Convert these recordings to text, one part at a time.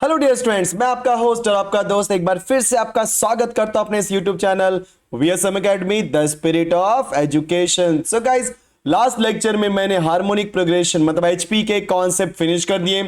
Hello dear students, मैं आपका host और आपका दोस्त एक बार फिर से आपका स्वागत करता हूं अपने इस YouTube channel VSM academy the spirit of education. So guys, last lecture में मैंने हार्मोनिक प्रोग्रेशन मतलब एचपी के कॉन्सेप्ट फिनिश कर दिए,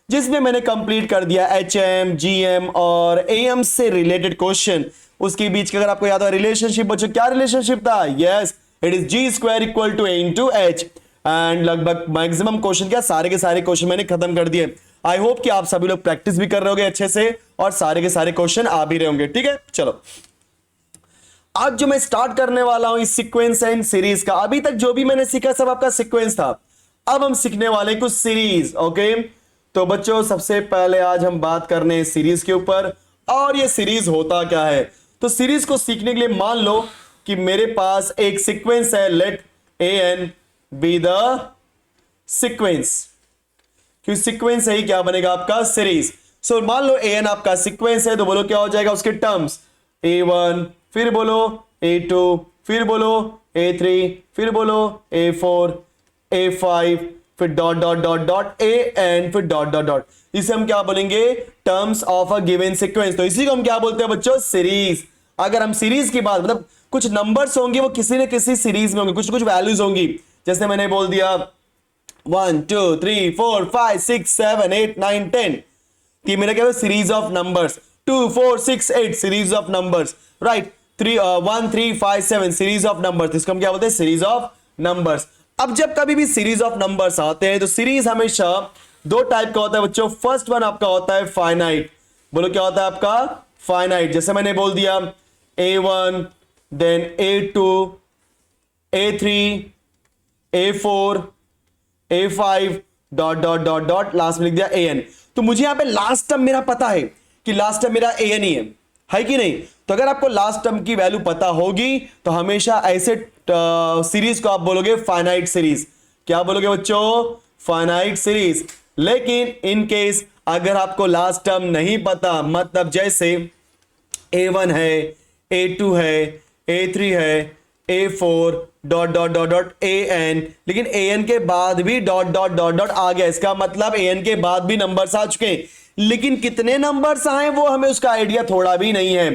जिसमें मैंने कंप्लीट कर दिया एचएम, जीएम और एएम से रिलेटेड क्वेश्चन। उसके बीच का अगर आपको याद हो रिलेशनशिप, बच्चों क्या रिलेशनशिप था? Yes, it is G square equal to A into H. And लगभग मैक्सिमम क्वेश्चन क्या सारे के सारे क्वेश्चन मैंने खत्म कर दिए। आई होप कि आप सभी लोग प्रैक्टिस भी कर रहे होंगे अच्छे से और सारे के सारे क्वेश्चन आ भी रहे होंगे। ठीक है, चलो आज जो मैं स्टार्ट करने वाला हूं इस सीक्वेंस एंड सीरीज का, अभी तक जो भी मैंने सीखा सब आपका सीक्वेंस था। अब हम सीखने वाले कुछ सीरीज। ओके, तो बच्चों सबसे पहले आज हम बात करने हैं सीरीज के ऊपर। और ये सीरीज होता क्या है, तो सीरीज को सीखने के लिए मान लो कि मेरे पास एक सीक्वेंस है, let A N be the sequence, क्योंकि सीक्वेंस है ही क्या बनेगा आपका सीरीज। सो मान लो ए एन आपका सीक्वेंस है, तो बोलो क्या हो जाएगा उसके टर्म्स, ए1 फिर बोलो ए2 फिर बोलो ए3 फिर बोलो ए4 ए5 फिर dot dot dot dot A N फिर डॉट डॉट डॉट। इसे हम क्या बोलेंगे? Terms of a given sequence. तो इसी को हम क्या बोलते हैं बच्चों? सीरीज। अगर हम सीरीज की बात मतलब कुछ नंबर्स होंगे वो किसी न किसी सीरीज में होंगे, कुछ कुछ वैल्यूज होंगी। जैसे मैंने बोल दिया 1 2 3 4 5 6 7 8 9 10, ये मेरा क्या है? Series of numbers. 2 4 6 8 series of numbers, right. 1 3 5 7 series of numbers, इसको हम क्या बोलते हैं? Series of numbers. अब जब कभी भी सीरीज ऑफ नंबर्स आते हैं तो सीरीज हमेशा दो टाइप का होता है बच्चों। फर्स्ट वन आपका होता है फाइनाइट। बोलो क्या होता है आपका? फाइनाइट। जैसे मैंने बोल दिया a1 then a2 a3 a4 a5 dot dot dot dot last में लिख दिया an। तो मुझे यहां पे लास्ट टर्म मेरा पता है कि लास्ट टर्म मेरा an ही है कि नहीं? तो अगर आपको लास्ट टर्म की वैल्यू पता होगी तो हमेशा ऐसे सीरीज को आप बोलोगे फाइनाइट सीरीज। क्या बोलोगे बच्चों? Finite series. लेकिन इन केस अगर आपको लास्ट टर्म नहीं पता, मतलब जैसे a1 है, a2 है, a3 है, a4 dot dot dot dot an, लेकिन an के बाद भी डॉट डॉट डॉट डॉट आ गया, इसका मतलब an के बाद भी नंबर्स आ चुके हैं, लेकिन कितने नंबर्स आए वो हमें उसका आइडिया थोड़ा भी नहीं है।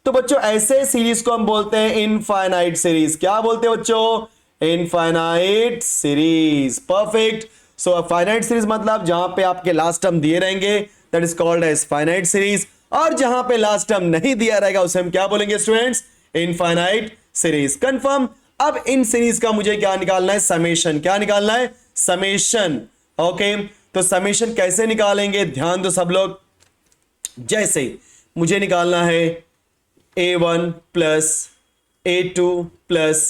तो बच्चों ऐसे सीरीज को हम बोलते हैं इनफाइनाइट सीरीज। क्या बोलते हैं बच्चों? Infinite series. Perfect. So finite series मतलब जहां पे आपके लास्ट टर्म दिए रहेंगे, that is called as finite series. और जहां पे लास्ट टर्म नहीं दिया रहेगा उसे हम क्या बोलेंगे स्टूडेंट्स? Infinite series. कंफर्म। अब इन सीरीज का मुझे क्या निकालना है? समेशन। क्या निकालना है? समेशन। ओके, तो समेशन कैसे निकालेंगे? ध्यान दो सब लोग। जैसे मुझे निकालना है a1 plus a2 plus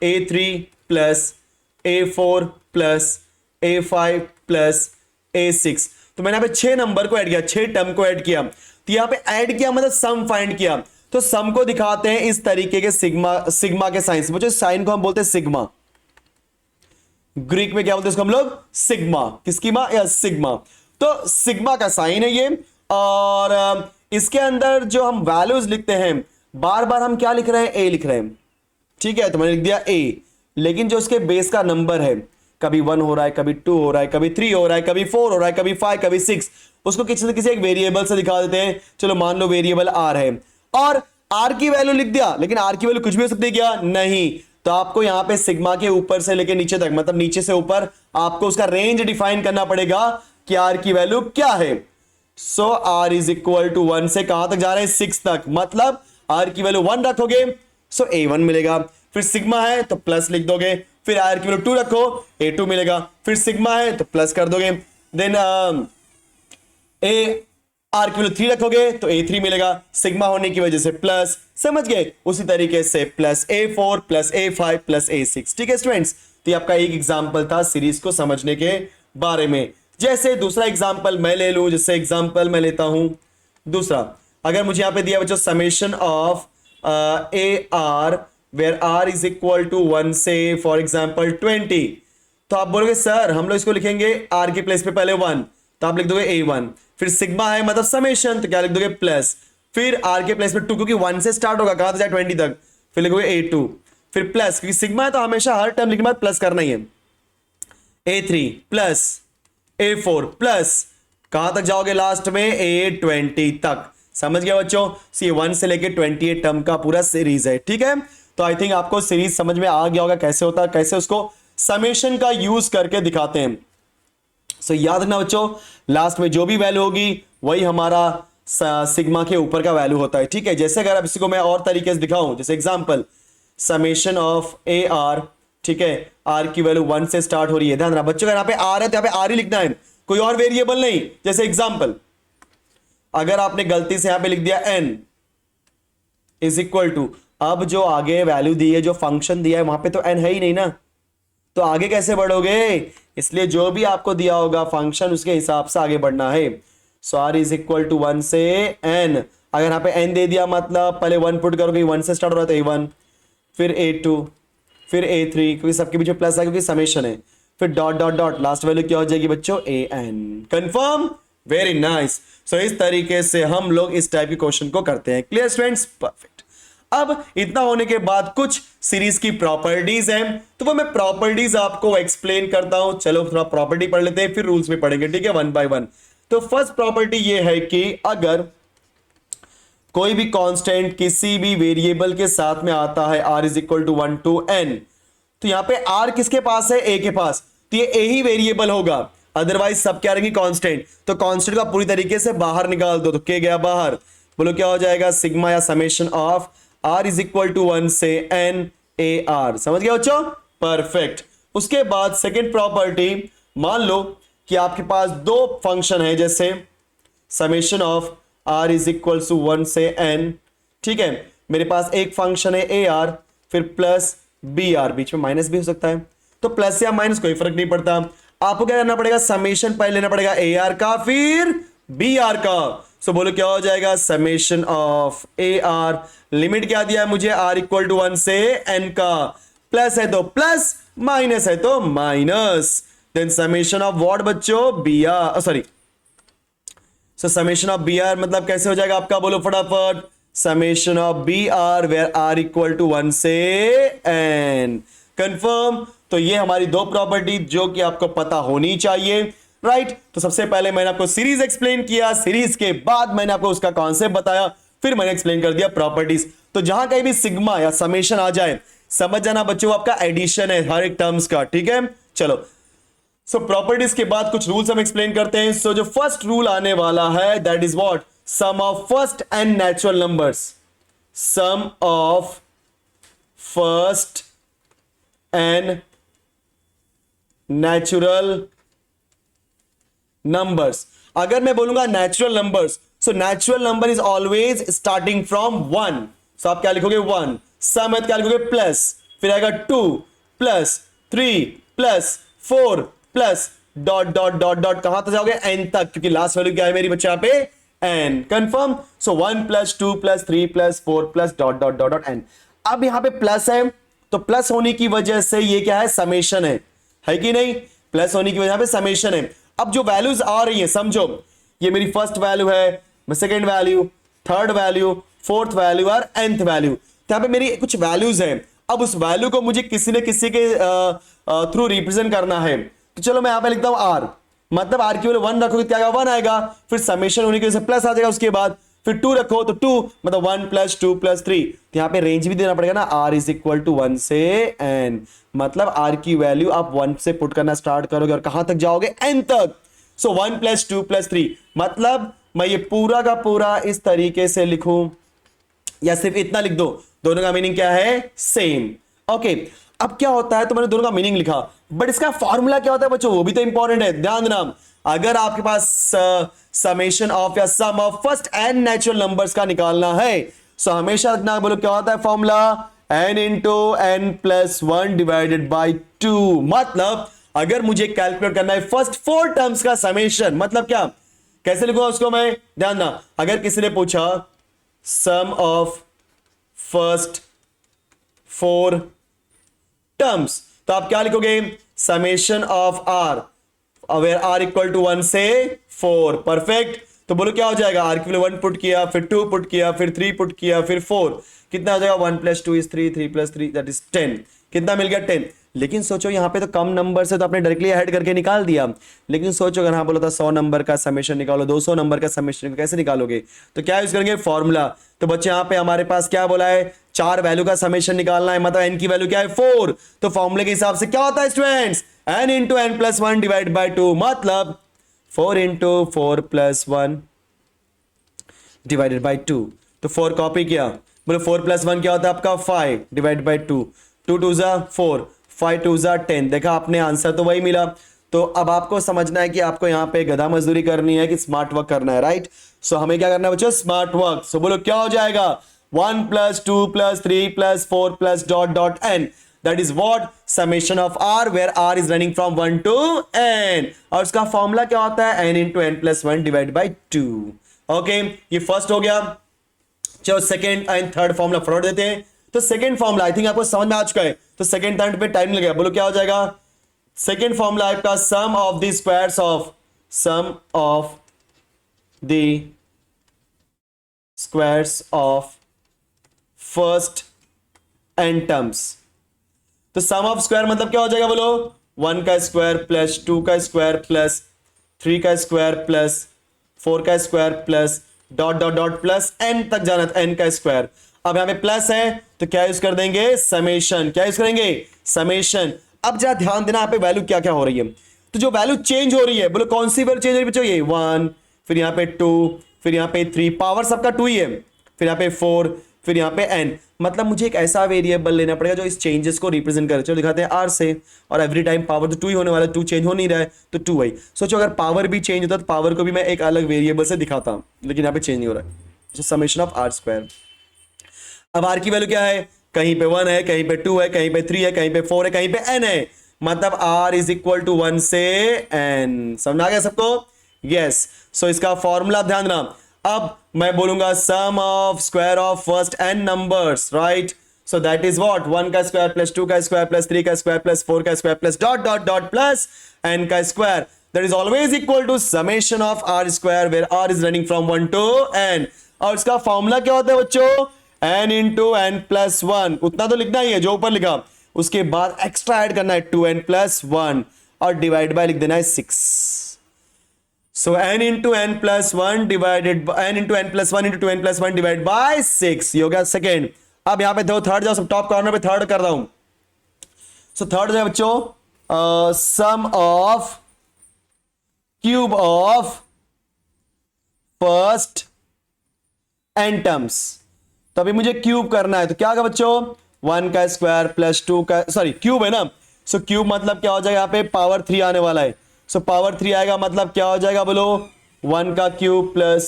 a3 plus a4 plus a5 plus a6। तो मैंने यहां पे 6 नंबर को ऐड किया, 6 टर्म को ऐड किया। तो यहां पे ऐड किया मतलब सम फाइंड किया। तो सम को दिखाते हैं इस तरीके के सिग्मा, सिग्मा के साइन से। मुझे साइन को हम बोलते हैं सिग्मा। ग्रीक में क्या बोलते हैं इसको हम लोग? सिग्मा। किसकी मां? या सिग्मा। तो सिग्मा का साइन है ये। और इसके अंदर जो हम वैल्यूज लिखते हैं, बार बार हम क्या लिख रहे हैं? ए लिख रहे हैं। ठीक है, तो मैंने लिख दिया ए, लेकिन जो उसके बेस का नंबर है, कभी 1 हो रहा है, कभी 2 हो रहा है, कभी 3 हो रहा है, कभी 4 हो रहा है, कभी 5, कभी 6, उसको किसी न किसी एक वेरिएबल से दिखा देते हैं। चलो मान लो वेरिएबल आर है और आर की वैल्यू लिख दिया, लेकिन आर की वैल्यू कुछ भी हो सकती है क्या? नहीं। तो आपको यहां पे सिग्मा के ऊपर से लेकर नीचे तक, मतलब नीचे से ऊपर, आपको उसका रेंज डिफाइन करना पड़ेगा कि आर की वैल्यू क्या है। सो आर इज इक्वल टू 1 से कहां तक जा रहे हैं? 6 तक। मतलब आर की वैल्यू 1 रखोगे सो a1 मिलेगा। फिर सिग्मा है तो प्लस लिख दोगे। फिर आर की वैल्यू 2 रखो, a2 मिलेगा। फिर सिग्मा है तो प्लस कर दोगे। देन आर की वैल्यू 3 रखोगे तो a3 मिलेगा, सिग्मा होने की वजह से प्लस। समझ गए? उसी तरीके से plus a4 plus a5 plus a6। ठीक है स्टूडेंट्स, तो ये आपका एक एग्जांपल था सीरीज को समझने के बारे में। जैसे दूसरा एग्जांपल मैं ले लूं, जैसे एग्जांपल मैं लेता हूं दूसरा। अगर मुझे यहां पे दिया बच्चों summation of A R where R is equal to 1 से फॉर एग्जांपल 20, तो आप बोलोगे सर हम लोग इसको लिखेंगे आर के प्लेस पे पहले 1, तो आप लिख दोगे a1। फिर सिग्मा है मतलब समेशन, तो क्या लिख दोगे? प्लस। फिर आर के प्लेस पे 2, क्योंकि 1 से स्टार्ट होगा, कहां तक जाए? 20 तक। फिर लिखोगे a2, फिर प्लस, क्योंकि सिग्मा है तो हमेशा हर टर्म लिखने के बाद प्लस करना ही है। a3 प्लस a4 प्लस कहां तक जाओगे लास्ट में, A20 तक। समझ गए बच्चों, सी 1 से लेके 28 टर्म का पूरा सीरीज है, ठीक है। तो आई थिंक आपको सीरीज समझ में आ गया होगा कैसे होता है, कैसे उसको समेशन का यूज करके दिखाते हैं। सो याद रखना बच्चों, लास्ट में जो भी वैल्यू होगी वही हमारा सिग्मा के ऊपर का वैल्यू होता है, ठीक है। जैसे अगर अब इसी को मैं और तरीके से दिखाऊं, जैसे example summation of A are, ठीक है, आर की वैल्यू 1 से स्टार्ट हो रही है। ध्यान रखना बच्चों, अगर यहाँ पे आर है तो यहाँ पे आर ही लिखना है, कोई और वेरिएबल नहीं। जैसे एग्जांपल, अगर आपने गलती से यहां पे लिख दिया n इज इक्वल टू, अब जो आगे वैल्यू दी है, जो फंक्शन दिया है, वहां पे तो n है ही नहीं ना, तो आगे कैसे बढ़ोगे। इसलिए जो भी आपको दिया होगा फंक्शन, उसके हिसाब से आगे बढ़ना है। सो r इज इक्वल टू 1 से n, अगर यहां पे n दे दिया मतलब पहले 1 पुट करोगे, 1 से स्टार्ट हो रहा है तो A1, फिर A2, फिर A3, क्योंकि सबके बीच में प्लस है क्योंकि समेशन है, फिर dot dot dot, last value क्या हो जाएगी बच्चों, AN। Confirm, very nice. So इस तरीके से हम लोग इस टाइप के क्वेश्चन को करते हैं। Clear students, perfect. अब इतना होने के बाद कुछ सीरीज की प्रॉपर्टीज हैं, तो वो मैं प्रॉपर्टीज आपको एक्सप्लेन करता हूं। चलो थोड़ा प्रॉपर्टी पढ़ लेते हैं, फिर रूल्स में पढ़ेंगे, ठीक है, वन बाय वन। तो फर्स्ट प्रॉपर्टी ये है कि अगर कोई भी कांस्टेंट किसी भी वेरिएबल के साथ में आता है, r is equal to 1 to n, तो यहां पे r किसके पास है, a के पास, तो ये a ही वेरिएबल होगा, अदरवाइज सब क्या रहेंगे, कांस्टेंट। तो कांस्टेंट का पूरी तरीके से बाहर निकाल दो, तो k गया बाहर, बोलो क्या हो जाएगा, सिग्मा या summation of r is equal to 1 से n a r। समझ गया बच्चों, परफेक्ट। उसके बाद सेकेंड प्रॉपर्टी, मान लो कि आपके पास दो फंक्शन है, जैसे summation of r is equal to 1 से n, ठीक है। मेरे पास एक फंक्शन है a r, फिर प्लस बी आर, बीच में माइनस भी हो सकता है, तो प्लस या माइनस कोई फर्क नहीं पड़ता। आपको क्या करना पड़ेगा, समेशन पहले लेना पड़ेगा ए आर का, फिर बी आर का। सो बोलो क्या हो जाएगा, summation of A are, limit क्या दिया है मुझे, आर इक्वल टू 1 से n का, प्लस है तो प्लस, माइनस है तो minus, then summation of what बच्चों, B R, sorry, so summation of B R मतलब कैसे हो जाएगा आपका, बोलो फटाफट, summation of B R where R equal to 1 से n। कंफर्म। तो ये हमारी दो प्रॉपर्टी जो कि आपको पता होनी चाहिए, राइट। तो सबसे पहले मैंने आपको सीरीज एक्सप्लेन किया, सीरीज के बाद मैंने आपको उसका कॉन्सेप्ट बताया, फिर मैंने एक्सप्लेन कर दिया प्रॉपर्टीज। तो जहां कहीं भी सिग्मा या समेशन आ जाए, समझ जाना बच्चों आपका एडिशन है हर एक टर्म्स का, ठीक है। चलो, सो प्रॉपर्टीज के बाद कुछ रूल्स हम एक्सप्लेन करते हैं। सो जो फर्स्ट रूल आने वाला है, that is what, sum of first and natural numbers, sum of first and natural numbers. अगर मैं बोलूंगा natural numbers, so natural number is always starting from 1। So आप क्या लिखोगे, 1, सम है क्या लिखोगे, प्लस, फिर आएगा 2 plus 3 plus 4 plus dot dot dot dot, कहां तक जाओगे, n तक, क्योंकि लास्ट वैल्यू क्या है मेरी बच्चे यहाँ पे, n। कंफर्म। सो 1 plus 2 plus 3 plus 4 plus dot dot dot dot n। अब यहां पे प्लस है, तो प्लस होने की वजह से ये क्या है, समेशन है कि नहीं, प्लस होने की वजह पे समेशन है। अब जो वैल्यूज आ रही है, समझो ये मेरी फर्स्ट वैल्यू है, second value, third value, fourth value और nth वैल्यू, तो यहां पे मेरी कुछ वैल्यूज है। अब उस वैल्यू को मुझे किसी न किसी के थ्रू रिप्रेजेंट करना है, तो चलो मैं यहां पे लिखता हूं r, मतलब r की वैल्यू 1 रखोगे क्या आएगा, 1 आएगा, फिर समेशन होने की वजह से प्लस आ जाएगा, उसके बाद फिर 2 रखो तो 2, मतलब 1 प्लस 2 प्लस 3, तो यहां पे रेंज भी देना पड़ेगा ना, r इज इक्वल टू 1 से n, मतलब r की वैल्यू आप 1 से पुट करना स्टार्ट करोगे और कहां तक जाओगे, n तक। सो 1 प्लस 2 प्लस 3, मतलब मैं ये पूरा का पूरा इस तरीके से लिखूं या सिर्फ इतना लिख दो, दोनों का मीनिंग क्या है, सेम। ओके, अब क्या होता है, तो मैंने दोनों का मीनिंग लिखा, बट इसका फॉर्मूला क्या होता है बच्चों, वो भी तो इंपॉर्टेंट है, ध्यान देना। अगर आपके पास समेशन ऑफ या sum of first and natural numbers का निकालना है, सो हमेशा रखना, बोलो क्या होता है formula, n into n plus 1 divided by 2। मतलब अगर मुझे कैलकुलेट करना है फर्स्ट 4 टर्म्स का समेशन, मतलब क्या, कैसे लिखूंगा उसको मैं, ध्यान ना। अगर किसी ने पूछा सम ऑफ फर्स्ट 4 टर्म्स, तो आप क्या लिखोगे, summation of r, where r equal to 1 से 4। परफेक्ट। तो बोलो क्या हो जाएगा, r की वैल्यू 1 पुट किया, फिर 2 पुट किया, फिर 3 पुट किया, फिर 4, कितना हो जाएगा, 1 plus 2 is 3, 3 plus 3 that is 10, कितना मिल गया, 10। लेकिन सोचो यहाँ पे तो कम नंबर से तो आपने डायरेक्टली ऐड करके निकाल दिया, लेकिन सोचो अगर हाँ बोला था 100 नंबर का समेशन निकालो, 200 नंबर का समेशन कैसे निकालोगे, तो क्या यूज करेंगे फॉर्मूला। तो बच्चे यहाँ पे हमारे पास क्या बोला है, 4 वैल्यू का समेशन निकालना है, मतलब n की वैल्यू क्या है 4, तो फॉर्मूले के हिसाब से क्या होता है students, n into N plus one divide by 2, मतलब 4 इंटू 4 प्लस 1 डिवाइडेड बाई 2। तो 4 कॉपी किया, बोले 4 प्लस 1 क्या होता है आपका 5 डिवाइड बाई 2, 2 2 जा 4, 5 2 जा 10। देखा आपने आंसर तो वही मिला। तो अब आपको समझना है कि आपको यहाँ पे गधा मजदूरी करनी है कि स्मार्ट वर्क करना है, राइट। सो हमें क्या करना है बच्चों, स्मार्ट वर्क। सो बोलो क्या हो जाएगा, 1 plus 2 plus 3 plus 4 plus dot dot n, that is what summation of r where r is running from 1 to n, और उसका फॉर्मूला क्या होता है n into n plus 1 divided by 2। Okay, ये फर्स्ट हो गया। चलो सेकंड एंड थर्ड फॉर्मूला फटाफट देते हैं। तो सेकंड फॉर्मूला आई थिंक आपको समझ में आ चुका है, तो सेकंड थर्ड पे टाइम लगेगा। बोलो क्या हो जाएगा, सेकंड फॉर्मूला आपका sum of the squares of, sum of the squares of first N terms. तो सम ऑफ स्क्वायर मतलब क्या हो जाएगा, बोलो 1 का स्क्वायर प्लस 2 का स्क्वायर प्लस 3 का स्क्वायर प्लस 4 का square plus dot dot dot plus n तक जाना था, n का स्क्वायर। अब यहां पे प्लस है तो क्या यूज कर देंगे, समेशन। क्या यूज करेंगे, समेशन। अब जरा ध्यान देना यहाँ पे वैल्यू क्या क्या हो रही है। तो जो वैल्यू चेंज हो रही है, बोलो कौन सी वैल्यू चेंज हो रही है बच्चों, ये 1, फिर यहाँ पे 2, फिर यहाँ पे 3, पावर सबका 2 ही है, फिर यहाँ पे 4, फिर यहाँ पे n। मतलब मुझे एक ऐसा वेरिएबल लेना पड़ेगा जो इस चेंजेस को रिप्रेजेंट करे। चलो दिखाते हैं r से, और एवरी टाइम पावर तो 2 ही होने वाला है, 2 चेंज हो नहीं रहा है तो 2 वही। सोचो अगर पावर भी चेंज होता तो पावर को भी मैं एक अलग वेरिएबल से दिखाता, लेकिन यहाँ पे चेंज नहीं हो रहा है। Summation of r square. अब r की वैल्यू क्या है, कहीं पे 1 है, कहीं पे 2 है, कहीं पे 3 है, कहीं पे 4 है, कहीं पे n है, मतलब r इज इक्वल टू 1 से n। समझ आ गया सबको, यस। सो इसका फॉर्मूला ध्यान देना। अब मैं बोलूंगा sum of square of first n numbers, right. So that is what, 1 का स्क्वायर प्लस 2 का स्क्वायर प्लस 3 का स्क्वायर प्लस 4 का square plus dot dot dot plus n का square, that is always equal to summation of r square where r is running from 1 to n। और इसका formula क्या होता है बच्चों, n इंटू n प्लस 1, उतना तो लिखना ही है जो ऊपर लिखा, उसके बाद एक्स्ट्रा ऐड करना है 2n प्लस 1 और डिवाइड बाय लिख देना है 6। So n into n plus 1 divided by n into n plus 1 into 2n plus 1 divided by 6, ये हो गया सेकेंड। अब यहां पे दो थर्ड जाओ, सब टॉप कॉर्नर पे थर्ड कर रहा हूं। सो थर्ड है बच्चों sum of cube of first n terms. तो अभी मुझे क्यूब करना है, तो क्या होगा बच्चों, 1 का स्क्वायर प्लस 2 का, सॉरी क्यूब है ना, सो क्यूब मतलब क्या हो जाएगा, यहाँ पे पावर 3 आने वाला है। सो पावर 3 आएगा मतलब क्या हो जाएगा, बोलो 1 का क्यूब प्लस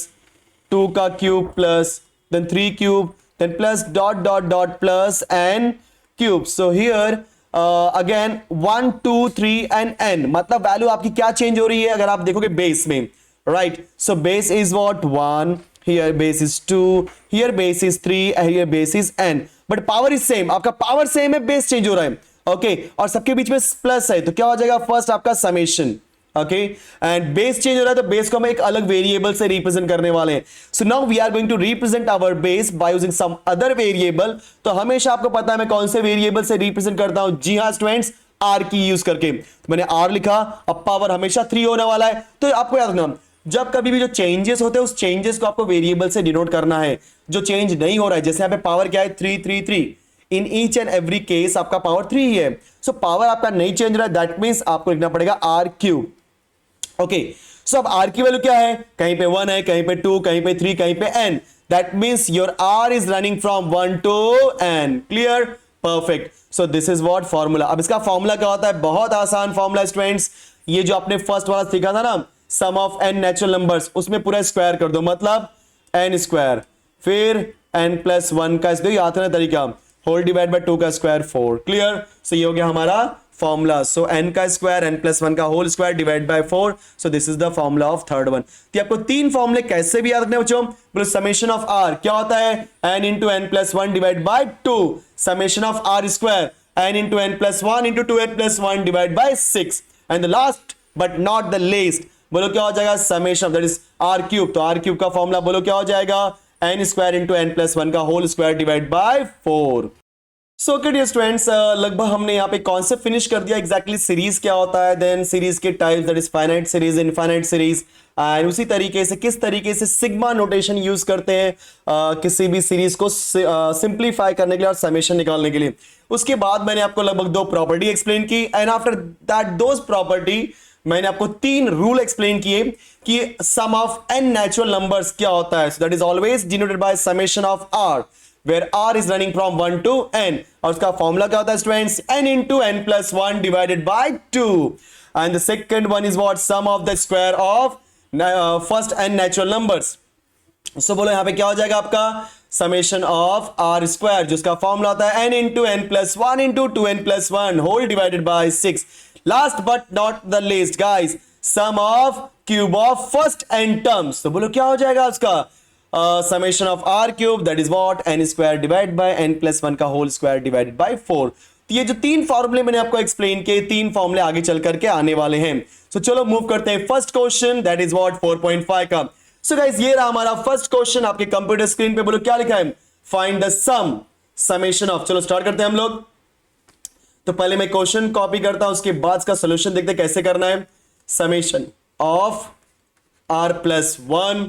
2 का cube plus then 3 cube then plus dot dot dot plus n cube. So here again 1 2 3 and n, मतलब वैल्यू आपकी क्या चेंज हो रही है अगर आप देखोगे बेस में, right. So base is what 1, here base is 2, here base is 3, here base is n, but power is same. आपका पावर सेम है, बेस चेंज हो रहा है, ओके और सबके बीच में प्लस है, तो क्या हो जाएगा फर्स्ट आपका summation, okay and base change हो रहा है, तो बेस को हम एक अलग वेरिएबल से रिप्रेजेंट करने वाले हैं। So now we are going to represent our base by using some other variable. तो हमेशा आपको पता है मैं कौन से वेरिएबल से रिप्रेजेंट करता हूं, जी हां स्टूडेंट्स, आर की यूज करके। तो मैंने आर लिखा, अब पावर हमेशा 3 होने वाला है, तो आपको याद रखना जब कभी भी जो चेंजेस होते हैं उस चेंजेस को आपको वेरिएबल से डिनोट करना है। जो चेंज नहीं हो रहा है, जैसे यहां पे पावर क्या है 3 3 3, in each and every case आपका पावर 3 ही है। सो पावर आपका नहीं चेंज हो रहा है, दैट मींस आपको लिखना पड़ेगा आर क्यूब, ओके। सो अब r की वैल्यू क्या है, कहीं पे 1 है, कहीं पे 2, कहीं पे 3, कहीं पे n, that means your r is running from 1 to n, clear, perfect. So this is what formula. अब इसका फॉर्मूला क्या होता है, बहुत आसान फॉर्मूला स्टूडेंट्स, ये जो आपने फर्स्ट वाला सीखा था ना, सम ऑफ n नेचुरल नंबर्स, उसमें पूरा स्क्वायर कर दो, मतलब n स्क्वायर, फिर n प्लस 1 का इसलिए याद रखना तरीका, होल डिवाइड बाय 2 का स्क्वायर 4, क्लियर। सो ये हो गया हमारा फॉर्मूला। सो n का स्क्वायर n प्लस 1 का whole square divide by 4, so this is the formula of third one. तो आपको 3 फॉर्मूले कैसे भी याद रखने बच्चों, बोलो समेशन ऑफ r क्या होता है, n into n plus 1 divide by 2, summation of r square n into n plus 1 into 2n plus 1 divide by 6, and the last but not the least, बोलो क्या हो जाएगा, summation that is r cube. तो r cube का formula बोलो क्या हो जाएगा, n square into n plus 1 का whole square divide by 4। So okay dear students, लगभग हमने यहाँ पे कॉन्सेप्ट फिनिश कर दिया एग्जैक्टली सीरीज क्या होता है, देन सीरीज के types, that is finite series, infinite series, and उसी तरीके से किस तरीके से सिग्मा नोटेशन यूज करते हैं किसी भी सीरीज को सिंप्लीफाई करने के लिए और समेशन निकालने के लिए। उसके बाद मैंने आपको लगभग 2 प्रॉपर्टी एक्सप्लेन की, and after that those property मैंने आपको 3 रूल एक्सप्लेन किए कि सम ऑफ n नेचुरल नंबर्स क्या होता है। सो that is always denoted by summation of r, where r is running from 1 to n, और उसका फॉर्मूला क्या होता है students, n into n plus 1 divided by 2, and the second one is what, sum of the square of first n natural numbers. So बोलो यहाँ पे क्या हो जाएगा आपका समेशन ऑफ r स्क्वायर, जिसका फॉर्मूला होता है n into n plus 1 into 2n plus 1 whole divided by 6. Last but not the least guys, sum of cube of first n terms. तो बोलो क्या हो जाएगा उसका summation of r cube, that is what, n square divided by n plus 1 का whole square divided by 4. तो ये जो 3 फॉर्मूले मैंने आपको एक्सप्लेन किए, 3 फॉर्मूले आगे चल करके आने वाले हैं। सो चलो मूव करते हैं first question, that is what 4.5 का। सो गाइस ये रहा हमारा फर्स्ट क्वेश्चन आपके कंप्यूटर स्क्रीन पे। बोलो क्या लिखा है, find the sum summation of. चलो स्टार्ट करते हैं हम लोग। तो पहले मैं क्वेश्चन कॉपी करता हूं, उसके बाद इसका सोल्यूशन देखते हैं कैसे करना है। Summation of r plus 1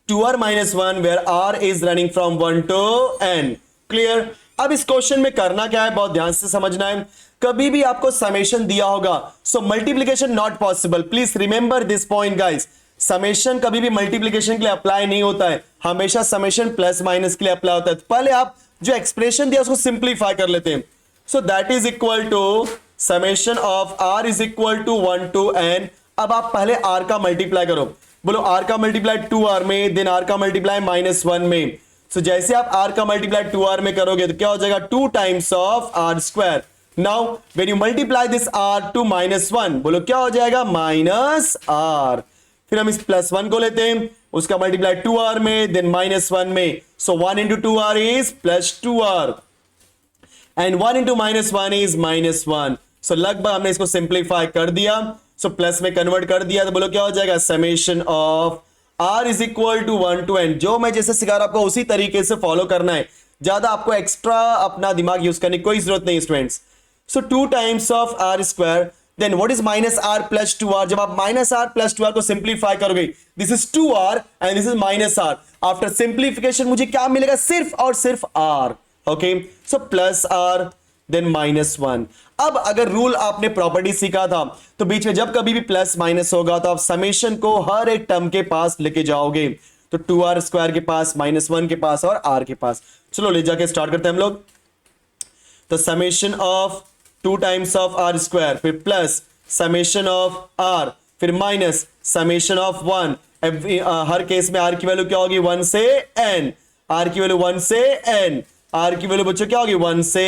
to r minus 1 where r is running from 1 to n. Clear. अब इस क्वेश्चन में करना क्या है, बहुत ध्यान से समझना है। कभी भी आपको समेशन दिया होगा, so multiplication not possible, please remember this point guys. Summation कभी भी मल्टीप्लीकेशन के लिए अप्लाई नहीं होता है, हमेशा समेशन प्लस माइनस के लिए अप्लाई होता है। तो पहले आप जो एक्सप्रेशन दिया उसको सिंप्लीफाई कर लेते हैं। So that is equal to summation of r is equal to 1 to n। अब आप पहले r का मल्टीप्लाई करो। बोलो r का मल्टीप्लाई 2r में, देन r का मल्टीप्लाई -1 में। सो जैसे आप r का मल्टीप्लाई 2r में करोगे तो क्या हो जाएगा, 2 times of r square. Now when you multiply this r to -1, बोलो क्या हो जाएगा, -r। फिर हम इस +1 को लेते हैं, उसका मल्टीप्लाई 2r में, देन -1 में। सो 1 into 2r is +2r and 1 into -1 is -1। सो लगभग हमने इसको सिंप्लीफाई कर दिया, सो प्लस में कन्वर्ट कर दिया। तो बोलो क्या हो जाएगा, summation of r is equal to 1 to n। जो मैं जैसे सिखा रहा हूं आपको उसी तरीके से फॉलो करना है, ज्यादा आपको एक्स्ट्रा अपना दिमाग यूज करने की कोई जरूरत नहीं students. So 2 times of r square, then what is -r plus 2r। जब आप -r plus 2r को सिंप्लीफाई करोगे, this is 2r and this is -r। After simplification मुझे क्या मिलेगा, सिर्फ और सिर्फ r। Okay, so plus r then -1। अब अगर रूल आपने प्रॉपर्टी सीखा था तो बीच में जब कभी भी प्लस माइनस होगा तो आप समेशन को हर एक टर्म के पास लेके जाओगे। तो 2r स्क्वायर के पास, -1 के पास और r के पास। चलो ले जाके स्टार्ट करते हैं हम लोग। तो summation of 2 times of r square, फिर प्लस समेशन ऑफ r, फिर minus summation of 1। Her case में r की वैल्यू क्या होगी, 1 से n। r की वैल्यू 1 से n, r की वैल्यू बच्चों क्या होगी, 1 से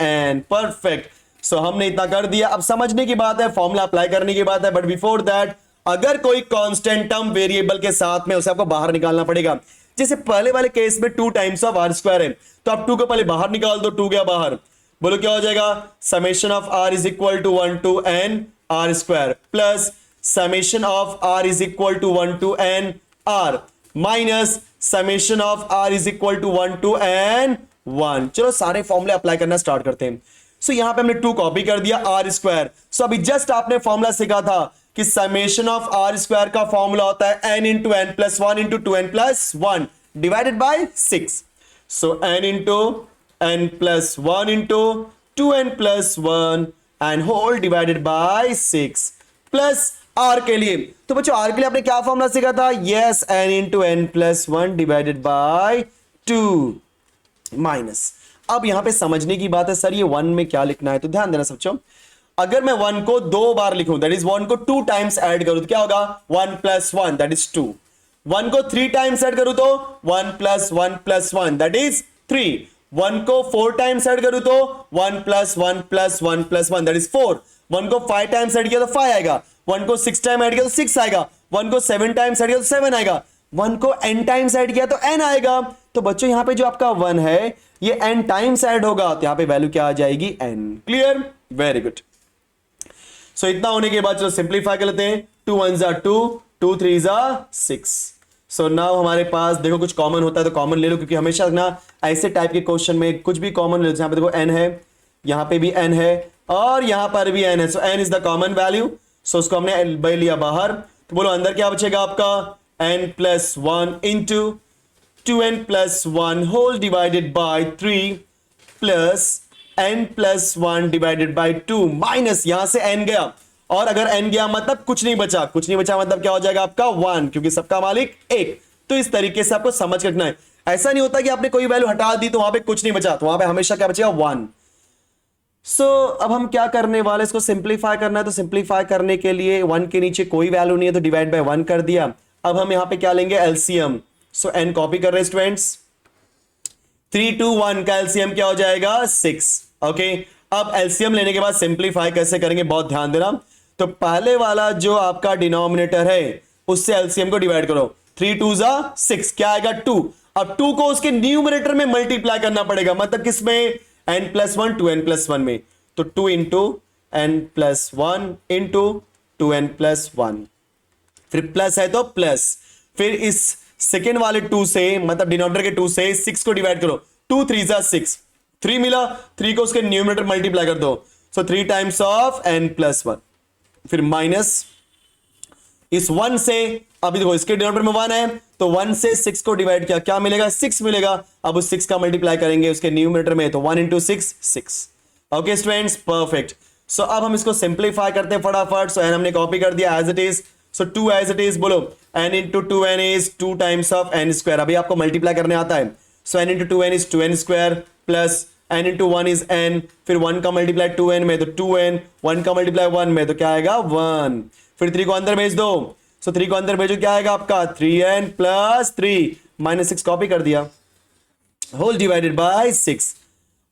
n। परफेक्ट। सो हमने इतना कर दिया। अब समझने की बात है, फॉर्मूला अप्लाई करने की बात है, बट बिफोर दैट अगर कोई कांस्टेंट टर्म वेरिएबल के साथ में, उसे आपको बाहर निकालना पड़ेगा। जैसे पहले वाले केस में 2 टाइम्स ऑफ r स्क्वायर है, तो आप 2 को पहले बाहर निकाल दो, 2 गया बाहर। बोलो क्या हो जाएगा, summation of r is equal to 1 to n r square, plus summation of r is equal to 1 to n r, minus summation of r is equal to 1 to n 1। चलो सारे फॉर्मूले अप्लाई करना स्टार्ट करते हैं। सो यहां पे हमने 2 copy कर दिया r स्क्वायर। सो अभी जस्ट आपने फॉर्मूला सीखा था कि समेशन ऑफ r स्क्वायर का फॉर्मूला होता है n into n plus 1 into 2n plus 1 divided by 6। So n into n plus 1 into 2n plus 1 and whole divided by 6 plus r के लिए। तो बच्चों r के लिए आपने क्या फॉर्मूला सीखा था, yes n into n plus 1 divided by 2 minus. अब यहां पे समझने की बात है, सर ये 1 में क्या लिखना है, तो ध्यान देना बच्चों। अगर मैं 1 को 2 बार लिखूं, दैट इज 1 को 2 टाइम्स ऐड करूं तो क्या होगा, 1 plus 1 दैट इज 2। 1 को 3 टाइम्स ऐड करूं तो 1 plus 1 plus 1 दैट इज 3। 1 को 4 टाइम्स ऐड करूं तो 1 plus 1 plus 1 plus 1 that is 4। 1 को 5 टाइम्स ऐड किया तो 5 आएगा। 1 को 6 टाइम ऐड किया तो 6 आएगा। 1 को 7 टाइम्स ऐड किया तो 7 आएगा। 1 को n टाइम्स ऐड किया तो n आएगा। तो बच्चों यहां पे जो आपका 1 है ये n टाइम्स ऐड होगा, तो यहां पे वैल्यू क्या आ जाएगी, n। Clear, very good. So इतना होने के बाद चलो सिंप्लीफाई कर लेते हैं। 2 1s are 2, 2 3s are 6। So now हमारे पास देखो कुछ कॉमन होता है तो कॉमन ले लो, क्योंकि हमेशा ना ऐसे टाइप के क्वेश्चन में कुछ भी कॉमन ले लो। यहाँ पे देखो n है, यहाँ पे भी n है और यहाँ पर भी n है, so n is the common value. So उसको हमने ले लिया बाहर, तो बोलो अंदर क्या बचेगा आपका n plus 1 into 2n plus 1 whole divided by 3 plus n plus 1 divided by 2 minus यहां से n गया, और अगर n गया मतलब कुछ नहीं बचा, कुछ नहीं बचा मतलब क्या हो जाएगा आपका 1, क्योंकि सबका मालिक एक। तो इस तरीके से आपको समझ के रखना है। ऐसा नहीं होता कि आपने कोई वैल्यू हटा दी तो वहां पे कुछ नहीं बचा, तो वहां पे हमेशा क्या बचेगा 1। सो अब हम क्या करने वाले, इसको सिंप्लीफाई करना है, तो सिंप्लीफाई करने के लिए 1 के नीचे कोई वैल्यू नहीं है तो डिवाइड बाय 1 कर दिया। अब हम यहां पे क्या लेंगे एलसीएम। सो n कॉपी कर रहे हैं स्टूडेंट्स, 3 2 1 का एलसीएम क्या हो जाएगा 6। ओके, अब एलसीएम लेने के बाद सिंप्लीफाई कैसे करेंगे बहुत ध्यान देना। तो पहले वाला जो आपका डिनोमिनेटर है उससे एलसीएम को डिवाइड करो, 3 2 जा 6, क्या आएगा 2। अब 2 को उसके न्यूमरेटर में मल्टीप्लाई करना पड़ेगा, मतलब किसमें n प्लस 1 2n प्लस 1 में, तो 2 into n plus 1 into 2n plus 1, फिर प्लस है तो प्लस, फिर इस सेकेंड वाले 2 से मतलब डिनोमिनेटर के 2 से 6 को डिवाइड करो, 2 3 जा 6, 3 मिला, 3 को उसके न्यूमरेटर मल्टीप्लाई कर दो, सो 3 टाइम्स ऑफ n प्लस 1, फिर माइनस इस 1 से, अभी देखो इसके डिनोमिनेटर में 1 है तो 1 से 6 को डिवाइड किया, क्या मिलेगा 6 मिलेगा। अब उस 6 का मल्टीप्लाई करेंगे उसके न्यूमरेटर में, तो 1 into 6 6। Okay students, perfect. So अब हम इसको सिंप्लीफाई करते हैं फटाफट। सो n हमने कॉपी कर दिया as it is, so 2 as it is, बोलो n into 2n is 2 times of n square, अभी आपको मल्टीप्लाई करने आता है। So n into 2n is 2n square plus n into 1 is n, फिर 1 का मल्टीप्लाई 2n में तो 2n, 1 का मल्टीप्लाई 1 में तो क्या आएगा 1, फिर 3 को अंदर भेज दो, सो 3 को अंदर भेजो क्या आएगा आपका 3n प्लस 3 माइनस 6 कॉपी कर दिया होल डिवाइडेड बाय 6।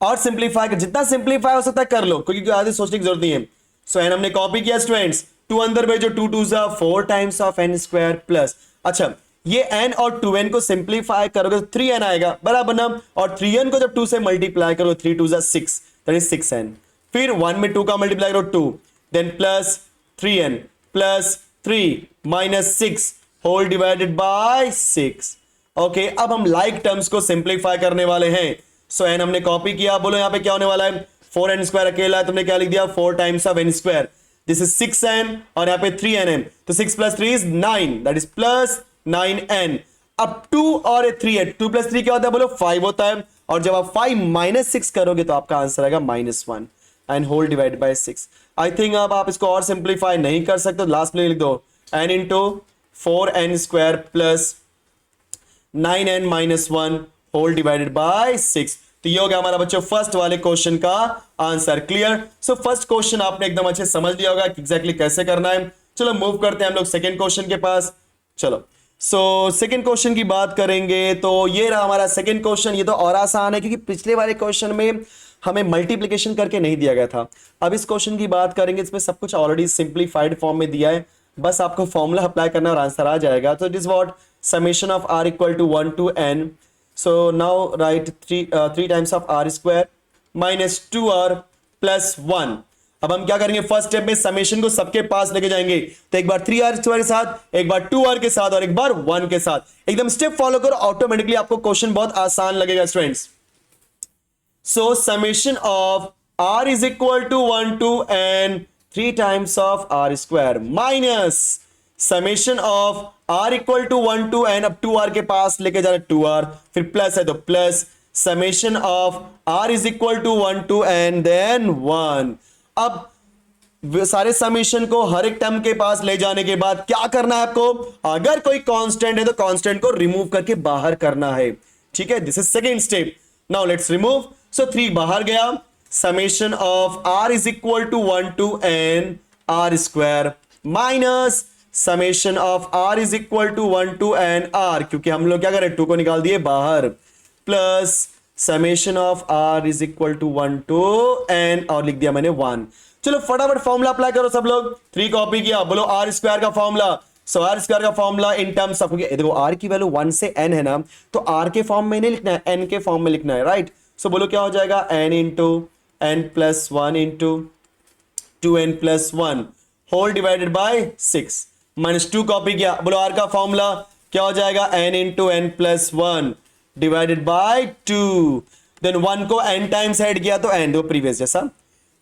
और सिंप्लीफाई कर, जितना सिंप्लीफाई हो सकता है कर लो, क्योंकि आगे सोचने की जरूरत नहीं है। सो n हमने कॉपी किया स्टूडेंट्स, 2 अंदर भेजो, 2 2 जा 4 times of n square plus, अच्छा ये n और 2n को सिंप्लीफाई करोगे तो 3n आएगा बराबर ना, और 3n को जब 2 से मल्टीप्लाई करो 3 2 जा 6, दैट इज 6n, फिर 1 में 2 का मल्टीप्लाई करो 2, then plus 3n plus 3 minus 6 whole divided by 6। Okay, अब हम लाइक टर्म्स को सिंप्लीफाई करने वाले हैं। सो n हमने कॉपी किया, बोलो यहां पे क्या होने वाला है 4n स्क्वायर अकेला है, तुमने क्या लिख दिया 4 times of n square, this is 6n और यहां पे 3n है, तो 6 plus 3 is 9, that is plus 9n। अब 2 और 3 है, 2 प्लस 3 क्या होता है बोलो 5 होता है, और जब आप 5 माइनस 6 करोगे तो आपका आंसर आएगा -1 and whole divide by 6। I think अब आप इसको और सिंप्लीफाई नहीं कर सकते, लास्ट में लिख दो n into 4n square plus 9n minus 1 whole divided by 6। तो ये हो गया हमारा बच्चों फर्स्ट वाले क्वेश्चन का answer. Clear? So first question आपने एकदम अच्छे समझ लिया होगा कि एग्जैक्टली कैसे करना है। चलो मूव करते हैं हम लोग सेकंड क्वेश्चन के पास। चलो सो सेकंड क्वेश्चन की बात करेंगे तो ये रहा हमारा सेकंड क्वेश्चन। ये तो और आसान है क्योंकि पिछले वाले क्वेश्चन में हमें मल्टीप्लिकेशन करके नहीं दिया गया था। अब इस क्वेश्चन की बात करेंगे, इसमें सब कुछ ऑलरेडी सिंप्लीफाइड फॉर्म में दिया है, बस आपको फॉर्मूला अप्लाई करना और आंसर आ जाएगा। तो it is what summation of r equal to 1 to n। So now write 3 times of r square minus 2r plus 1। अब हम क्या करेंगे, फर्स्ट स्टेप में समेशन को सबके पास लेके जाएंगे। तो एक बार 3r स्क्वायर के साथ, एक बार 2r के साथ और एक बार 1 के साथ। एकदम स्टेप फॉलो करो, ऑटोमेटिकली आपको क्वेश्चन बहुत आसान लगेगा students. So summation of r is equal to 1 to n 3 times of r square minus summation of r equal to 1 to n, अब 2r के पास लेके जाना 2r, फिर प्लस है तो plus summation of r is equal to 1 to n then 1। अब सारे summation को हर एक टर्म के पास ले जाने के बाद क्या करना है आपको, अगर कोई कांस्टेंट है तो कांस्टेंट को रिमूव करके बाहर करना है। ठीक है, this is second step. Now let's remove. So 3 बाहर गया, summation of r is equal to 1 to n r square minus summation of r is equal to 1 to n r, क्योंकि हम लोग क्या करें 2 को निकाल दिए बाहर, plus summation of r is equal to 1 to n और लिख दिया मैंने 1। चलो फटाफट फॉर्मूला अप्लाई करो सब लोग। 3 कॉपी किया, बोलो r स्क्वायर का फॉर्मूला। सो r स्क्वायर का फॉर्मूला इन टर्म्स ऑफ, देखो r की वैल्यू 1 से n है ना, तो r के फॉर्म में नहीं लिखना है, n के फॉर्म में लिखना है, राइट। सो बोलो क्या हो जाएगा n into n plus 1 into 2n plus 1 whole divided by 6 minus 2 copy किया, बोलो r का फॉर्मूला क्या हो जाएगा n into N plus one divided by two. Then 1 को n टाइम्स ऐड किया तो n, दो प्रीवियस जैसा,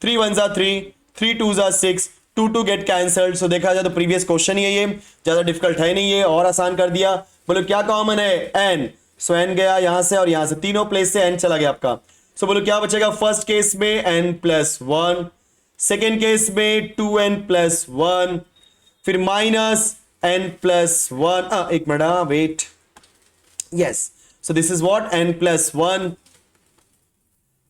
3 1 जा 3, 3 2 जा 6, 2 2 गेट कैंसल्ड। सो देखा जाए तो प्रीवियस क्वेश्चन ही है ये, ज्यादा डिफिकल्ट है नहीं ये, और आसान कर दिया। बोलो क्या कॉमन है, n। सो n गया यहां से और यहां से, तीनों प्लेस से n चला गया आपका। सो बोलो क्या बचेगा, फर्स्ट केस में n plus one, second case में 2n प्लस वन, फिर माइनस n प्लस वन, एक minute wait, yes, so this is what n plus one,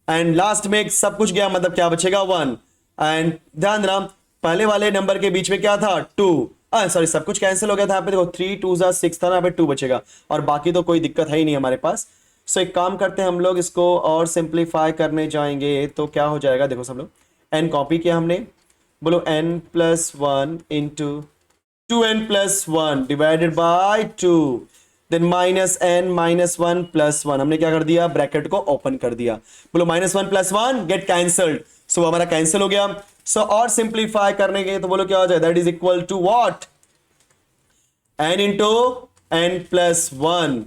and last में सब कुछ गया, मतलब क्या बचेगा 1। एंड ध्यान देना पहले वाले नंबर के बीच में क्या था 2, सॉरी सब कुछ कैंसिल हो गया था यहाँ पे, देखो 3 2 जा 6 था ना, यहाँ पे 2 बचेगा और बाकी तो कोई दिक्कत है ही नहीं हमारे पास। सो एक काम करते हैं हम लोग, इसको और सिंप्लीफाई करने जाएंगे तो क्या हो जाएगा, देखो सब लोग n कॉपी किया हमने, बोलो n plus one into 2n plus one divided by 2, then minus n minus one plus one, हमने क्या कर दिया, ब्रैकेट को ओपन कर दिया। बोलो minus one plus one get cancelled, so हमारा कैंसिल हो गया। सो और सिंप्लीफाई करने के तो बोलो क्या हो जाए, that is equal to what, n into N plus one.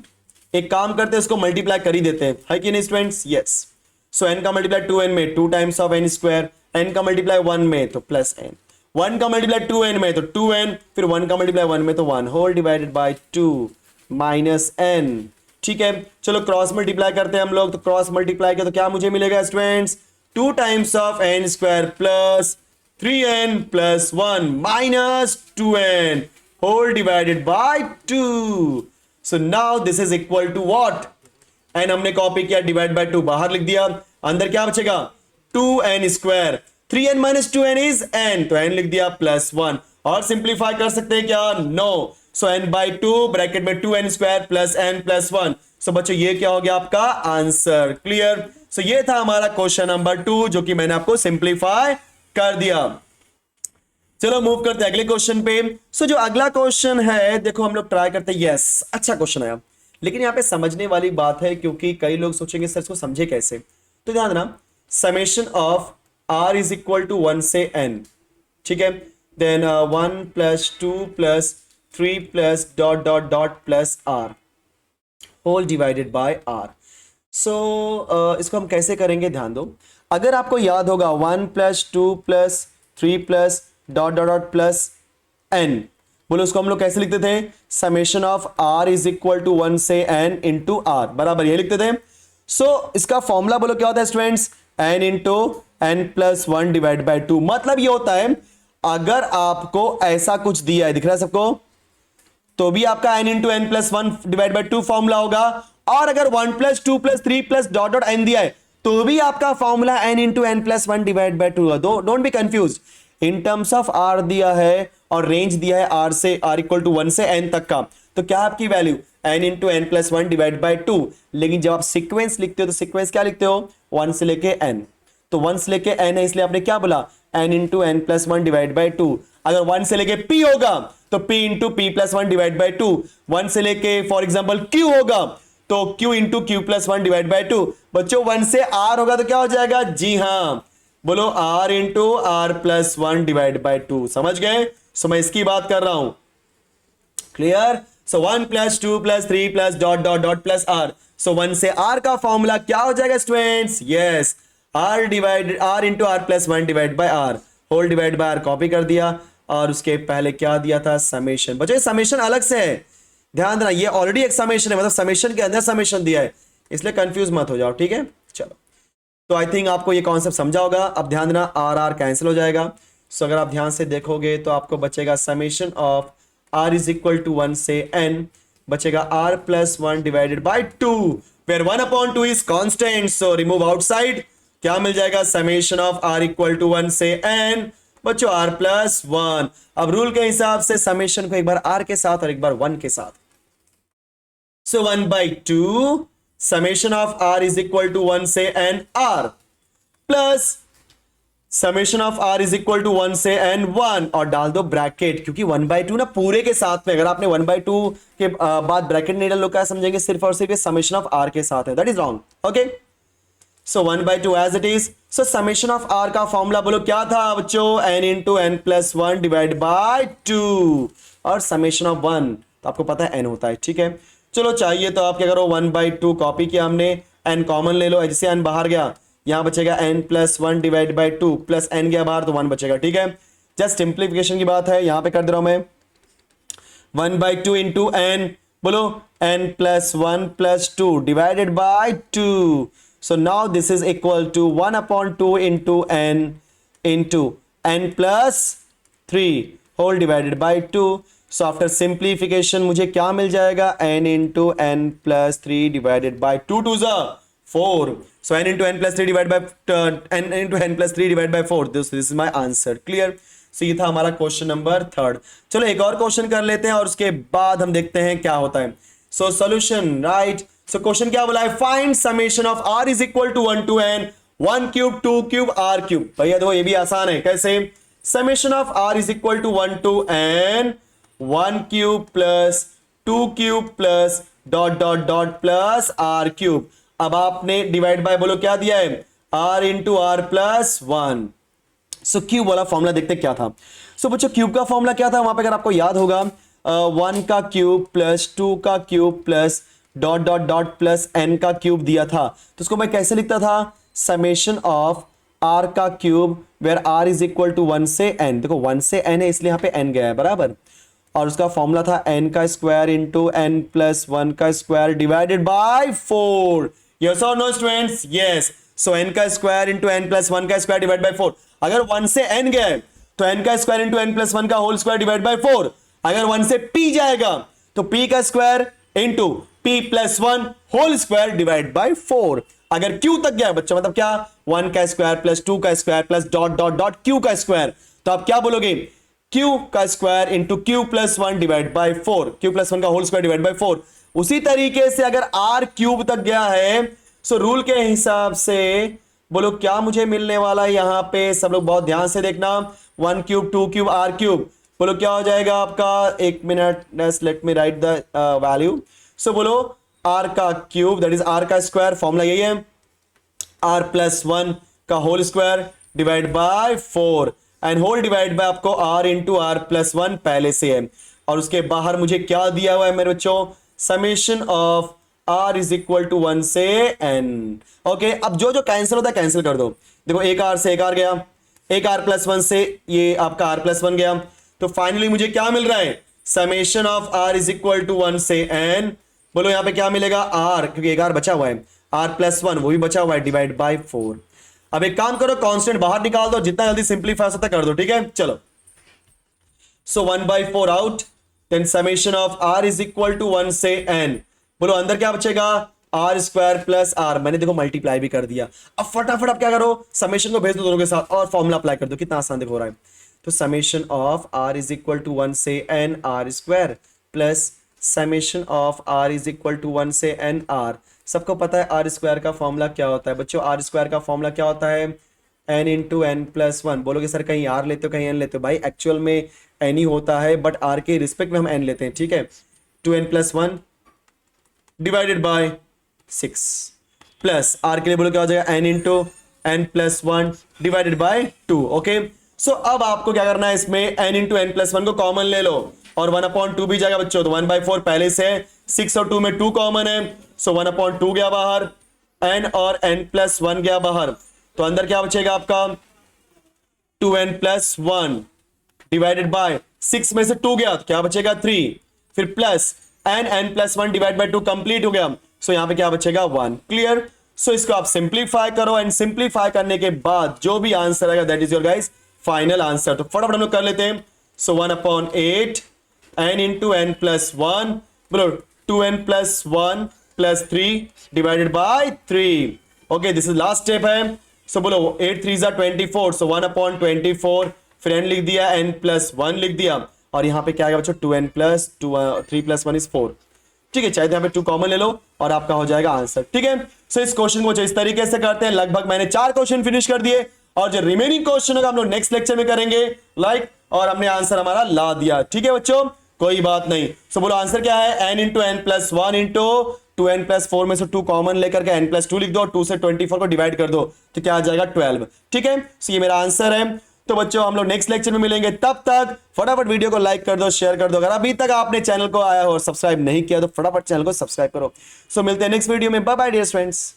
एक काम करते हैं इसको मल्टीप्लाई कर ही देते हैं, है कि नहीं स्टूडेंट्स, यस। सो n का मल्टीप्लाई 2n में 2 times of n square, n का मल्टीप्लाई 1 में तो प्लस n, 1 का मल्टीप्लाई 2n में तो 2n, फिर 1 का मल्टीप्लाई 1 में तो 1 whole divided by 2 minus n। ठीक है, चलो क्रॉस मल्टीप्लाई करते हैं हम लोग, तो क्रॉस मल्टीप्लाई किया तो क्या मुझे मिलेगा students, 2 times of n square plus 3n plus 1 minus 2n whole divided by 2। So now this is equal to what, n हमने कॉपी किया, डिवाइड बाय 2 बाहर लिख दिया, अंदर क्या बचेगा 2n square, 3n minus 2n is n, तो n लिख दिया प्लस 1। और सिंप्लीफाई कर सकते हैं क्या, no. So n by 2 bracket में 2n square plus n plus 1। सो बच्चों ये क्या हो गया आपका आंसर, क्लियर। सो ये था हमारा क्वेश्चन नंबर 2 जो कि मैंने आपको सिंप्लीफाई कर दिया। चलो मूव करते हैं अगले क्वेश्चन पे। सो जो अगला क्वेश्चन है देखो हम लोग ट्राई करते हैं, यस अच्छा क्वेश्चन आया, लेकिन यहाँ पे समझने वाली बात है क्योंकि कई लोग सोचेंगे सर इसको समझे कैसे, तो ध्यान देना summation of r is equal to 1 से n, ठीक है, then 1 plus 2 plus 3 plus dot dot dot plus r whole divided by r। So इसको हम कैसे करेंगे ध्यान दो, अगर आपको याद होगा 1 plus 2 plus 3 plus dot dot dot plus n, बोलो उसको हम लोग कैसे लिखते थे, summation of r is equal to 1 से n इंटू r, बराबर ये लिखते थे। सो इसका फॉर्मूला बोलो क्या होता है students, n into N plus one divide by 2। मतलब ये होता है अगर आपको ऐसा कुछ दिया है, दिख रहा है सबको, तो भी आपका n into N plus one divide by 2 formula होगा, और अगर 1 plus 2 plus 3 plus dot dot n दिया है तो भी आपका formula n into N plus one divide by 2 होगा। Don't be confuse, in terms of r दिया है और रेंज दिया है r से r इक्वल टू 1 से n तक का, तो क्या आपकी value n into N plus one divide by 2। लेकिन जब आप सीक्वेंस लिखते हो तो सीक्वेंस क्या लिखते हो, 1 से लेके n, तो 1 से लेके n है इसलिए आपने क्या बोला n into N plus one divide by 2। अगर 1 से लेके p होगा तो p into p plus one divide by 2, 1 से लेके फॉर एग्जाम्पल q होगा तो q into Q plus one divide by 2। बच्चों 1 से r होगा तो क्या हो जाएगा, जी हाँ बोलो r into r plus one divide by 2, समझ गए। सो मैं इसकी बात कर रहा हूं, clear. So 1 plus 2 plus 3 plus dot dot dot plus r। So 1 से r का फॉर्मूला क्या हो जाएगा students, yes r divide r into r plus one divide by r whole divide by r, copy कर दिया और उसके पहले क्या दिया था समेशन। बच्चों समेशन अलग से है, ध्यान देना ये ऑलरेडी एक समेशन है, मतलब समेशन के अंदर समेशन दिया है, इसलिए कंफ्यूज मत हो जाओ, ठीक है। चलो तो आई थिंक आपको ये कॉन्सेप्ट समझा होगा। अब ध्यान देना आर आर कैंसिल हो जाएगा। सो अगर आप ध्यान से देखोगे तो आपको बचेगा summation of r is equal to 1 से n, बचेगा r plus one divided by 2 where 1/2 is constant, so remove outside, क्या मिल जाएगा summation of r equal to 1 से n, बच्चों r प्लस वन। अब रूल के हिसाब से समेशन को एक बार r के साथ और एक बार 1 के साथ, so 1/2 summation of r is equal to 1 से n r plus summation of r is equal to 1 से n 1, और डाल दो ब्रैकेट, क्योंकि 1/2 ना पूरे के साथ में, अगर आपने 1/2 के बाद ब्रैकेट नहीं डालो क्या समझेंगे, सिर्फ और सिर्फ समेशन ऑफ r के साथ है, that is wrong, okay. So 1/2 as it is. So summation of r का फॉर्मूला बोलो क्या था बच्चों, n into N plus one divide by 2, और समेशन ऑफ 1 तो आपको पता है n होता है, ठीक है। चलो चाहिए तो आप क्या करो, 1/2 कॉपी किया हमने, n कॉमन ले लो, जैसे n बाहर गया यहाँ बचेगा n+1 divide by 2 plus n गया बाहर तो 1 बचेगा, ठीक है। जस्ट सिंप्लीफिकेशन की बात है, यहाँ पे कर दे रहा हूं मैं 1/2 इंटू n, बोलो n+1 + 2 divided by 2। So now this is equal to 1/2 into n plus 3 whole divided by 2। So after simplification मुझे क्या मिल जाएगा, n into n plus 3 divided by 2 2 ज़ा 4। So n into n plus 3 divide by n into n plus 3 divide by 4, this is my answer. Clear. So ये था हमारा question number 3। चलो एक और क्वेश्चन कर लेते हैं और उसके बाद हम देखते हैं क्या होता है। So solution, right. So question क्या बोला है, find summation of r is equal to 1 to n 1 cube 2 cube r cube. भैया देखो ये भी आसान है, कैसे, summation of r is equal to 1 to n 1 cube plus 2 cube plus dot dot dot plus r cube. अब आपने divide by बोलो क्या दिया है, r इंटू r प्लस 1। सो क्यूब वाला फॉर्मूला देखते क्या था। सो बच्चों क्यूब का फॉर्मूला क्या था वहां पे, अगर आपको याद होगा 1 का क्यूब प्लस 2 का cube plus dot dot dot plus n का क्यूब दिया था, तो उसको मैं कैसे लिखता था, समेशन ऑफ r का cube where r is equal to 1 से n। देखो 1 से n है इसलिए यहां पे n गया है बराबर, और उसका फॉर्मूला था n का स्क्वायर इंटू n प्लस 1 का स्क्वायर डिवाइडेड बाय 4। यस और नो स्टूडेंट्स, यस। सो n का स्क्वायर इंटू n प्लस 1 का स्क्वायर डिवाइड बाय 4। अगर 1 से n गए तो n का स्क्वायर इंटू n प्लस 1 का होल स्क्वायर डिवाइड बाय 4। अगर 1 से p जाएगा तो p का square into p plus 1 whole square divide by 4। अगर q तक गया बच्चा मतलब क्या, 1 का स्क्वायर प्लस 2 का square plus dot dot dot q का स्क्वायर, तो आप क्या बोलोगे, q का square into q plus 1 divide by 4, q plus 1 का होल स्क्वायर डिवाइड बाय 4। उसी तरीके से अगर r क्यूब तक गया है, सो रूल के हिसाब से बोलो क्या मुझे मिलने वाला है यहां पे, सब लोग बहुत ध्यान से देखना, 1 क्यूब 2 क्यूब r क्यूब, बोलो क्या हो जाएगा आपका, एक minute, let me write the value. So बोलो r का क्यूब दैट इज r का स्क्वायर, फॉर्मूला यही है, r प्लस 1 का whole square divide by 4 and whole divide by आपको r इंटू r प्लस 1 पहले से है, और उसके बाहर मुझे क्या दिया हुआ है मेरे बच्चों, summation of r is equal to 1 से n। ओके, अब जो जो कैंसिल होता है कैंसिल कर दो। देखो एक r से एक r गया, एक r प्लस 1 से ये आपका r प्लस 1 गया, तो फाइनली मुझे क्या मिल रहा है, summation of r is equal to 1 से n। बोलो यहाँ पे क्या मिलेगा, r, क्योंकि एक r बचा हुआ है, r प्लस 1 वो भी बचा हुआ है डिवाइड बाय 4। अब एक काम करो, कांस्टेंट बाहर निकाल दो, जितना जल्दी सिंप्लीफाई हो सकता है कर दो, ठीक है। चलो so 1/4 out, then summation of r is equal to 1 से n। बोलो अंदर क्या बचेगा, r स्क्वायर प्लस r, मैंने देखो मल्टीप्लाई भी कर दिया। अब फटाफट आप क्या करो, समेशन को भेज दो दोनों के साथ और फॉर्मूला अप्लाई कर दो, कितना आसान देखो हो रहा है। तो summation of r is equal to 1 से n r square plus summation of r is equal to 1 से n r। सबको पता है r स्क्वायर का फॉर्मूला क्या होता है बच्चों, r स्क्वायर का फॉर्मूला क्या होता है, n इंटू n प्लस 1। बोलोगे सर कहीं r लेते हो कहीं n लेते हो, भाई एक्चुअल में n ही होता है, बट r के रिस्पेक्ट में हम n लेते हैं, ठीक है। 2n plus 1 divided by 6 plus r के लिए बोलो क्या हो जाएगा, n into n plus 1 divided by 2। Okay, so अब आपको क्या करना है, इसमें n इंटू n प्लस 1 को कॉमन ले लो और 1/2 भी जाएगा बच्चों, तो 1/4 पहले से 6 और 2 में 2 कॉमन है, सो 1/2 गया बाहर, n और n प्लस 1 गया बाहर, तो अंदर क्या बचेगा आपका 2n प्लस 1 डिवाइडेड बाय 6 में से 2 गया तो क्या बचेगा 3, फिर plus n plus 1 divide by 2 complete हो गया, सो यहां पे क्या बचेगा 1। क्लियर। सो इसको आप सिंप्लीफाई करो एंड सिंप्लीफाई करने के बाद जो भी आंसर आएगा that is your guys final answer. तो फटाफट हम लोग कर लेते हैं। सो 1/8 n इंटू n प्लस 1, बोलो 2n plus 1 plus 3 divided by 3। Okay, this is last step है। सो बोलो 8 3 जा 24, सो 1/24, फिर n लिख दिया, n प्लस 1 लिख दिया, और यहाँ पे क्या आएगा बच्चों 2n प्लस 3 प्लस 1 इज 4। ठीक है, चाहे तो यहाँ पे 2 कॉमन ले लो और आपका हो जाएगा आंसर। ठीक है, सो इस क्वेश्चन को इस तरीके से करते हैं। लगभग मैंने 4 क्वेश्चन फिनिश कर दिए और जो रिमेनिंग क्वेश्चन होगा हम लोग नेक्स्ट लेक्चर में करेंगे, लाइक, और हमने आंसर हमारा ला दिया। ठीक है बच्चों, कोई बात नहीं। सो बोलो आंसर क्या है, n into n plus 1 into 2n plus 4 में से 2 कॉमन लेकर के n प्लस 2 लिख दो, 2 से 24 को डिवाइड कर दो तो क्या आ जाएगा 12। ठीक है, सो ये मेरा आंसर है। तो बच्चों हम लोग नेक्स्ट लेक्चर में मिलेंगे, तब तक फटाफट वीडियो को लाइक कर दो, शेयर कर दो। अगर अभी तक आपने चैनल को आया हो और सब्सक्राइब नहीं किया तो फटाफट चैनल को सब्सक्राइब करो। सो मिलते हैं नेक्स्ट वीडियो में। Bye bye dear friends.